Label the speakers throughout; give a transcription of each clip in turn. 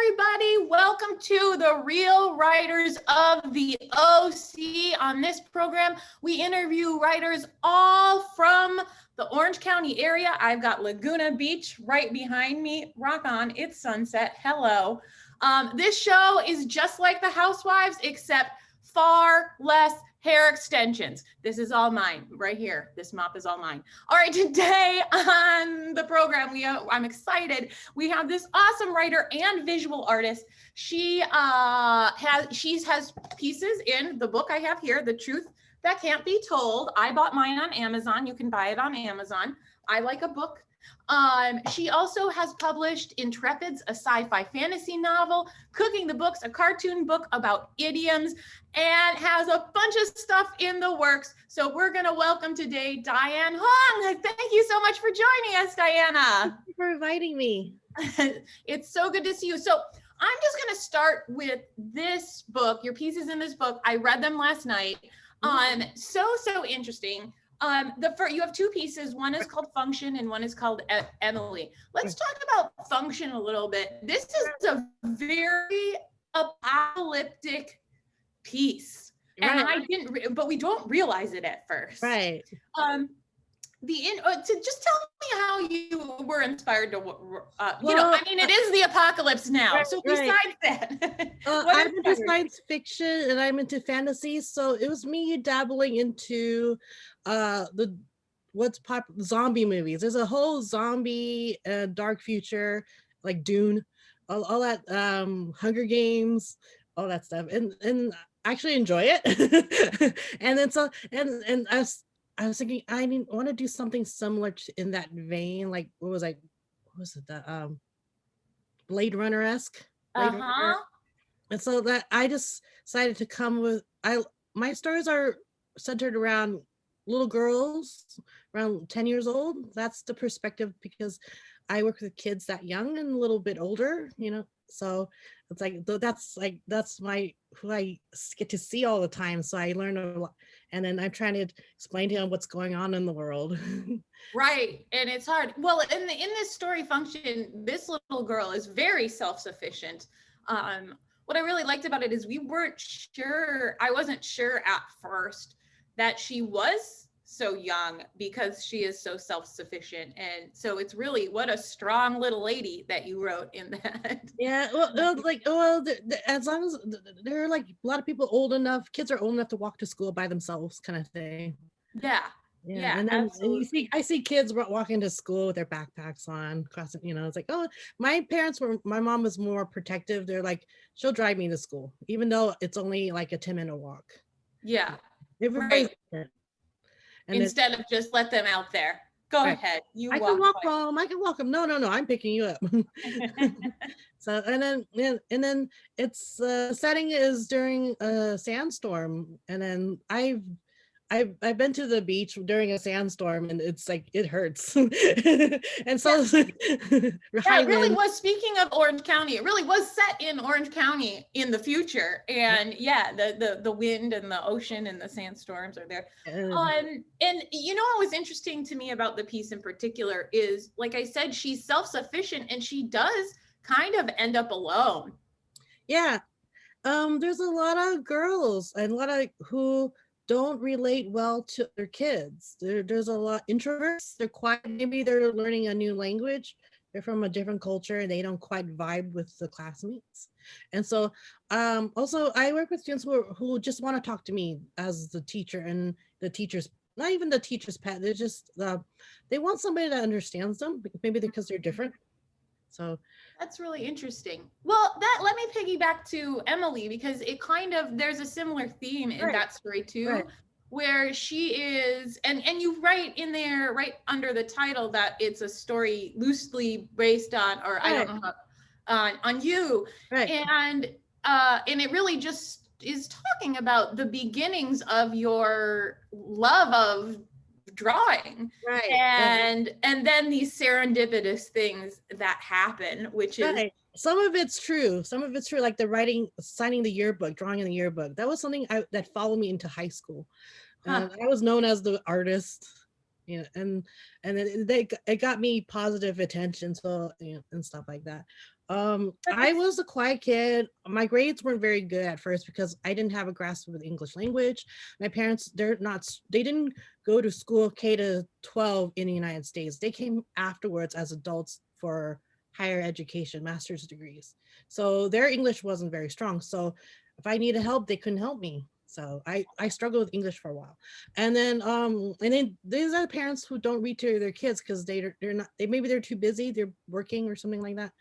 Speaker 1: everybody. Welcome to the Real Writers of the OC. On this program, we interview writers all from the Orange County area. I've got Laguna Beach right behind me. Rock on, it's sunset. Hello. This show is just like the Housewives, except far less hair extensions. This is all mine right here. This mop is all mine. All right, today on the program, I'm excited. We have this awesome writer and visual artist. She has pieces in the book I have here, The Truth That Can't Be Told. I bought mine on Amazon. You can buy it on Amazon. I like a book. She also has published Intrepids, a sci-fi fantasy novel, Cooking the Books, a cartoon book about idioms, and has a bunch of stuff in the works. So we're going to welcome today Diane Huang. Thank you so much for joining us, Diana.
Speaker 2: Thank you for inviting me.
Speaker 1: It's so good to see you. So I'm just going to start with this book, your pieces in this book. I read them last night. So interesting. You have two pieces. One is called Function and one is called Emily. Let's talk about Function a little bit. This is a very apocalyptic piece, and but we don't realize it at first.
Speaker 2: Right.
Speaker 1: To just tell me how you were inspired to, it is the apocalypse now.
Speaker 2: Right,
Speaker 1: so besides that,
Speaker 2: I'm into science fiction and I'm into fantasy. So it was me dabbling into zombie movies. There's a whole zombie dark future, like Dune, all that Hunger Games, all that stuff, and I actually enjoy it. And then I was thinking I want to do something similar in that vein, like what was it, the Blade Runner-esque. Runner. And so that I just decided to come with my stories are centered around little girls around 10 years old. That's the perspective, because I work with kids that young and a little bit older, so it's that's who I get to see all the time. So I learn a lot, and then I'm trying to explain to them what's going on in the world.
Speaker 1: Right, and it's hard. Well, in this story, Function, this little girl is very self-sufficient. What I really liked about it is I wasn't sure at first that she was so young, because she is so self-sufficient. And so it's really, what a strong little lady that you wrote in that.
Speaker 2: Yeah, as long as there are like a lot of people kids are old enough to walk to school by themselves, kind of thing.
Speaker 1: Yeah.
Speaker 2: And then I see kids walking to school with their backpacks on, it's like, oh, my mom was more protective. They're like, she'll drive me to school, even though it's only like a 10-minute walk.
Speaker 1: Yeah.
Speaker 2: Right.
Speaker 1: And instead of just let them out there. Go ahead.
Speaker 2: I can walk home. I can walk home. No, I'm picking you up. So and then it's setting is during a sandstorm, and then I've been to the beach during a sandstorm, and it's like it hurts. And so
Speaker 1: it really was. Speaking of Orange County, it really was set in Orange County in the future, and the wind and the ocean and the sandstorms are there. And what was interesting to me about the piece in particular is, like I said, she's self-sufficient, and she does kind of end up alone.
Speaker 2: Yeah, there's a lot of girls and a lot of who don't relate well to their kids. There's a lot of introverts. They're quiet. Maybe they're learning a new language. They're from a different culture and they don't quite vibe with the classmates. And so also I work with students who just want to talk to me as the teacher, and the teacher's, not even the teacher's pet. They're just, they want somebody that understands them, maybe because they're different. So
Speaker 1: that's really interesting. Well, let me piggyback to Emily, because it there's a similar theme in that story too, where she is, and you write in there, right under the title, that it's a story loosely based on, or I don't know, on you. Right. And it really just is talking about the beginnings of your love of drawing, and then these serendipitous things that happen, which is
Speaker 2: some of it's true, like the writing, signing the yearbook, drawing in the yearbook. That was something that followed me into high school. I was known as the artist, and it got me positive attention, so and stuff like that. I was a quiet kid. My grades weren't very good at first because I didn't have a grasp of the English language. My parents, they didn't go to school K to 12 in the United States. They came afterwards as adults for higher education, master's degrees. So their English wasn't very strong. So if I needed help, they couldn't help me. So I struggled with English for a while. And then these are parents who don't read to their kids because they're not, maybe they're too busy, they're working or something like that.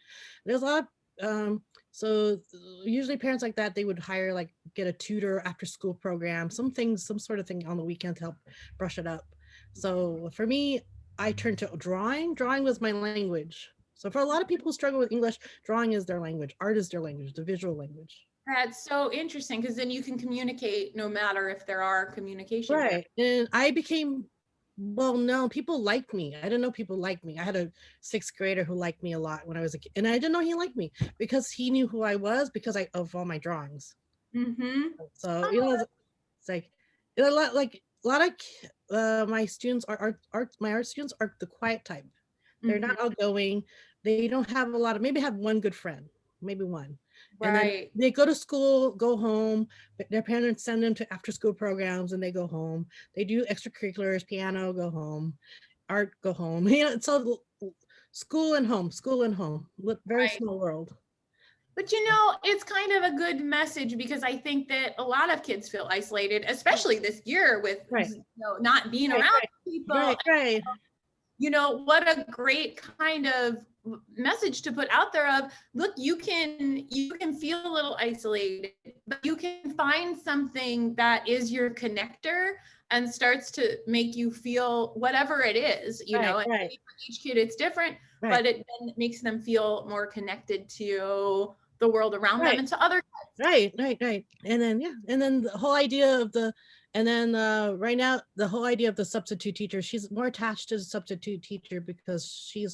Speaker 2: There's a lot of so usually parents like that, they would hire, like, get a tutor after school program, some sort of thing on the weekend to help brush it up. So for me, I turned to drawing was my language. So for a lot of people who struggle with English, drawing is their language, art is their language, the visual language.
Speaker 1: That's so interesting, because then you can communicate no matter if there are communication
Speaker 2: Right. And I became, well, no, people liked me. I didn't know people liked me. I had a sixth grader who liked me a lot when I was a kid, and I didn't know he liked me because he knew who I was because of all my drawings.
Speaker 1: Mm-hmm.
Speaker 2: So it's like, a lot of my students are my art students are the quiet type. They're not outgoing. They don't have a lot of, maybe have one good friend, maybe one. And then
Speaker 1: Right.
Speaker 2: they go to school, go home, but their parents send them to after school programs and they go home. They do extracurriculars, piano, go home, art, go home. So school and home, very
Speaker 1: Right.
Speaker 2: small world.
Speaker 1: But it's kind of a good message, because I think that a lot of kids feel isolated, especially this year with
Speaker 2: Right.
Speaker 1: not being
Speaker 2: Right,
Speaker 1: around people.
Speaker 2: Right.
Speaker 1: What a great kind of message to put out there of, look, you can feel a little isolated, but you can find something that is your connector and starts to make you feel whatever it is, and
Speaker 2: Right.
Speaker 1: for each kid it's different,
Speaker 2: Right.
Speaker 1: but it then makes them feel more connected to the world around them and to other kids.
Speaker 2: Right. And then the whole idea of right now, the whole idea of the substitute teacher, she's more attached to the substitute teacher because she,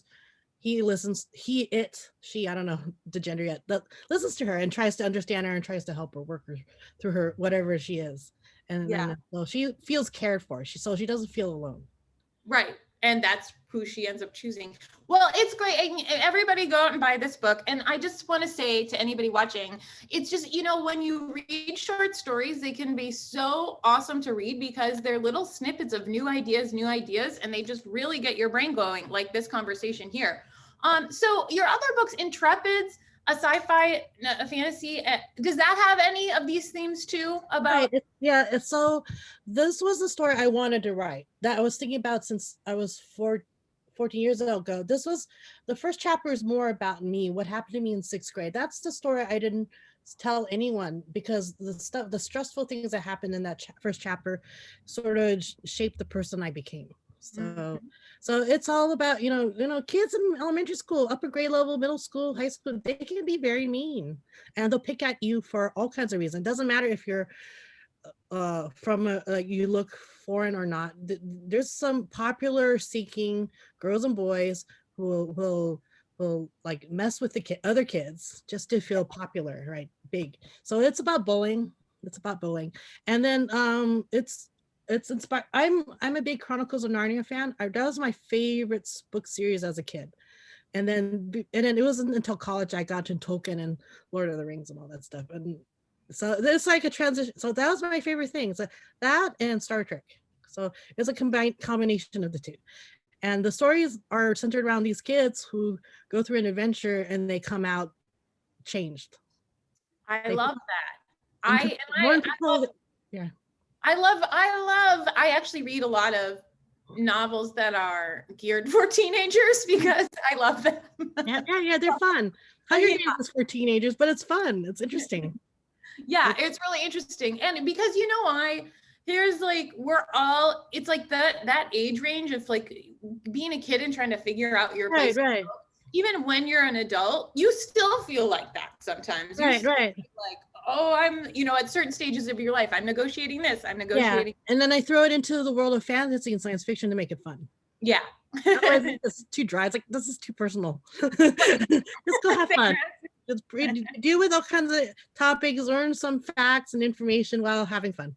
Speaker 2: I don't know the gender yet, but listens to her and tries to understand her and tries to help her work her through her, whatever she is. And then so she feels cared for. So she doesn't feel alone.
Speaker 1: Right. And that's who she ends up choosing. Well, it's great. Everybody go out and buy this book. And I just want to say to anybody watching, it's just, when you read short stories, they can be so awesome to read because they're little snippets of new ideas, and they just really get your brain going, like this conversation here. So your other books, Intrepids, a sci-fi, a fantasy, does that have any of these themes too? About
Speaker 2: So this was the story I wanted to write, that I was thinking about since I was 14 years ago. This was the first chapter, is more about me, what happened to me in sixth grade. That's the story I didn't tell anyone because the stressful things that happened in that first chapter sort of shaped the person I became. So it's all about, kids in elementary school, upper grade level, middle school, high school, they can be very mean and they'll pick at you for all kinds of reasons. It doesn't matter if you're you look foreign or not. There's some popular seeking girls and boys who will like mess with the other kids just to feel popular, right? Big. So it's about bullying. And then it's inspired. I'm a big Chronicles of Narnia fan. That was my favorite book series as a kid. And then it wasn't until college I got to Tolkien and Lord of the Rings and all that stuff. And so it's like a transition. So that was my favorite thing. So that and Star Trek. So it's a combination of the two. And the stories are centered around these kids who go through an adventure and they come out changed.
Speaker 1: I love that. I actually read a lot of novels that are geared for teenagers because I love them.
Speaker 2: Yeah, they're fun. Hunger Games is for teenagers, but it's fun. It's interesting.
Speaker 1: Yeah, it's really interesting. And because there's like, it's like that age range of like being a kid and trying to figure out your place.
Speaker 2: Right.
Speaker 1: Even when you're an adult, you still feel like that sometimes.
Speaker 2: Right.
Speaker 1: Like, oh, I'm, at certain stages of your life, I'm negotiating this, I'm negotiating.
Speaker 2: Yeah. And then I throw it into the world of fantasy and science fiction to make it fun.
Speaker 1: Yeah.
Speaker 2: It's too dry. It's like, this is too personal. Just go have fun. Just deal with all kinds of topics, learn some facts and information while having fun.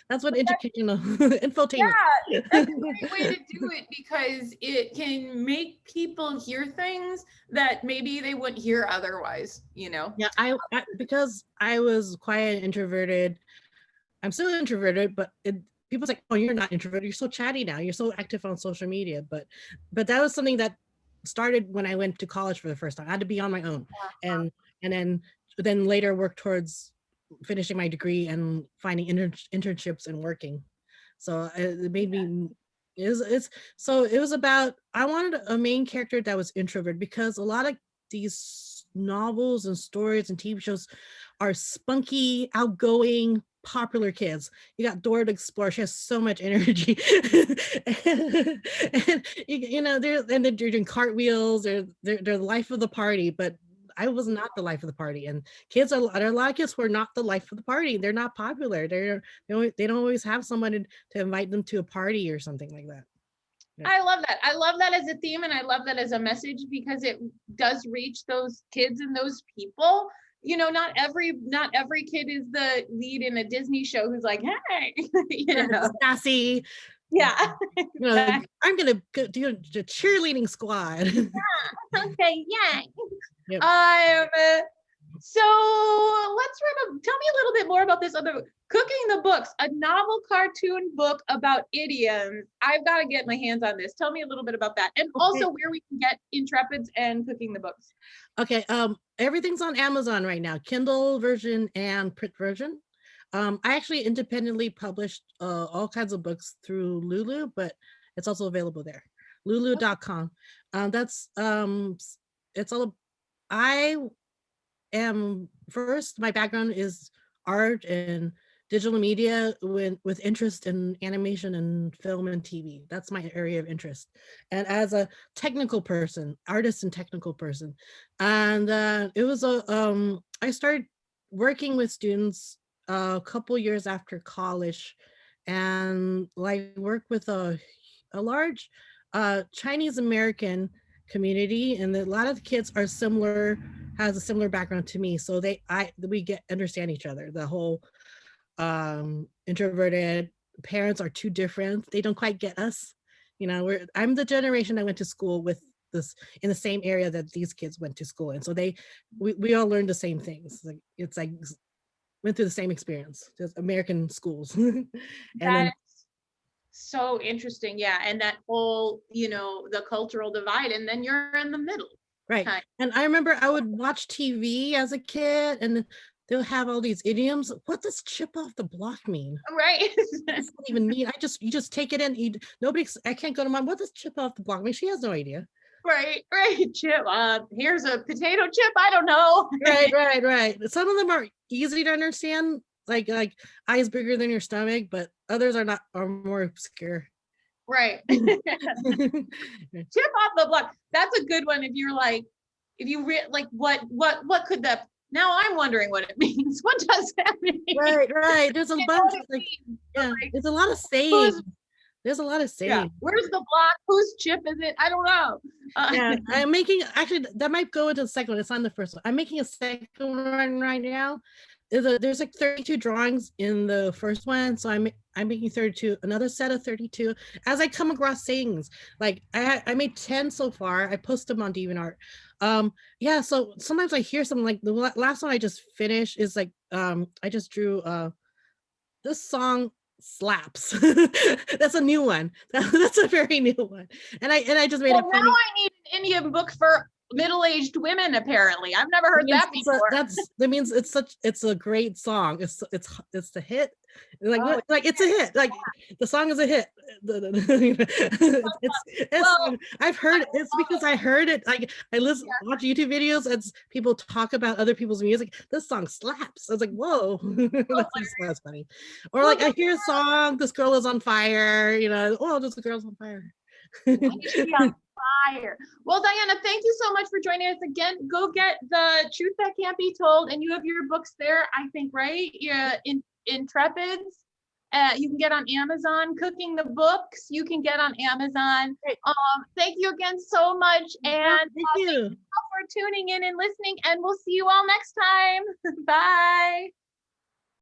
Speaker 2: That's what educational infotainment.
Speaker 1: Yeah, that's a great way to do it because it can make people hear things that maybe they wouldn't hear otherwise, you know?
Speaker 2: Yeah, I because I was quiet, introverted. I'm still introverted, but people say, "Oh, you're not introverted. You're so chatty now. You're so active on social media." But that was something that started when I went to college for the first time. I had to be on my own, and then later work towards finishing my degree and finding internships and working. So it made me. It's so it was about I wanted a main character that was introvert because a lot of these novels and stories and TV shows are spunky, outgoing, popular kids. You got Dora the Explorer; she has so much energy, and they're doing cartwheels. They're the life of the party. But I was not the life of the party, and there are a lot of kids who are not the life of the party. They're not popular. They don't always have someone to invite them to a party or something like that. Yeah.
Speaker 1: I love that. I love that as a theme and I love that as a message because it does reach those kids and those people. You know, not every kid is the lead in a Disney show who's like, hey, you know.
Speaker 2: Sassy.
Speaker 1: Yeah.
Speaker 2: I'm gonna do the cheerleading squad.
Speaker 1: Yeah. Okay, yeah.
Speaker 2: Yep.
Speaker 1: So tell me a little bit more about this other Cooking the Books, a novel cartoon book about idioms. I've got to get my hands on this. Tell me a little bit about that. And also where we can get Intrepids and Cooking the Books.
Speaker 2: Okay, everything's on Amazon right now, Kindle version and print version. I actually independently published all kinds of books through Lulu, but it's also available there. Lulu.com. It's all I am first, my background is art and digital media with interest in animation and film and TV. That's my area of interest. And as a technical person, artist and technical person, and I started working with students a couple years after college, and like work with a large Chinese American community, and a lot of the kids are has a similar background to me, so we understand each other. The whole introverted parents are too different, they don't quite get us, I'm the generation that went to school with this in the same area that these kids went to school, and so we all learned the same things. It's like went through the same experience, just American schools. And then
Speaker 1: so interesting. Yeah. And that whole, the cultural divide, and then you're in the middle.
Speaker 2: Right. And I remember I would watch TV as a kid, and they'll have all these idioms. What does chip off the block mean?
Speaker 1: Right.
Speaker 2: Doesn't even mean. You just take it in. I can't go to mom. What does chip off the block mean? She has no idea.
Speaker 1: Right. Chip. Here's a potato chip. I don't know.
Speaker 2: Right. Some of them are easy to understand, like eyes bigger than your stomach, but others are more obscure.
Speaker 1: Right. Chip off the block. That's a good one. If you're like, what could that? Now I'm wondering what it means. What does that mean?
Speaker 2: Right. There's a bunch of there's a lot of sayings. There's a lot of sayings.
Speaker 1: Yeah. Where's the block? Whose chip is it? I don't know.
Speaker 2: I'm making, actually, that might go into the second one. It's on the first one. I'm making a second one right now. There's like 32 drawings in the first one, so I'm making 32, another set of 32 as I come across things. Like I made 10 so far. I post them on DeviantArt. So sometimes I hear something, like the last one I just finished is like I just drew this song slaps. That's a new one. That's a very new one, and I just made it funny.
Speaker 1: Now I need an Indian book for middle-aged women. Apparently, I've never heard that before.
Speaker 2: That means it's a great song. It's the hit. Like it's a hit. Like the song is a hit. I've heard it. It's because I heard it. Like I watch YouTube videos as people talk about other people's music. This song slaps. I was like, whoa, that's funny. Or like I hear a song, this girl is on fire. This girl's on fire.
Speaker 1: Fire. Well, Diana, thank you so much for joining us again. Go get The Truth That Can't Be Told, and you have your books there, I think, right? Yeah, Intrepids. You can get on Amazon. Cooking the Books, you can get on Amazon. Thank you again so much, and
Speaker 2: thank you
Speaker 1: for tuning in and listening, and we'll see you all next time. Bye.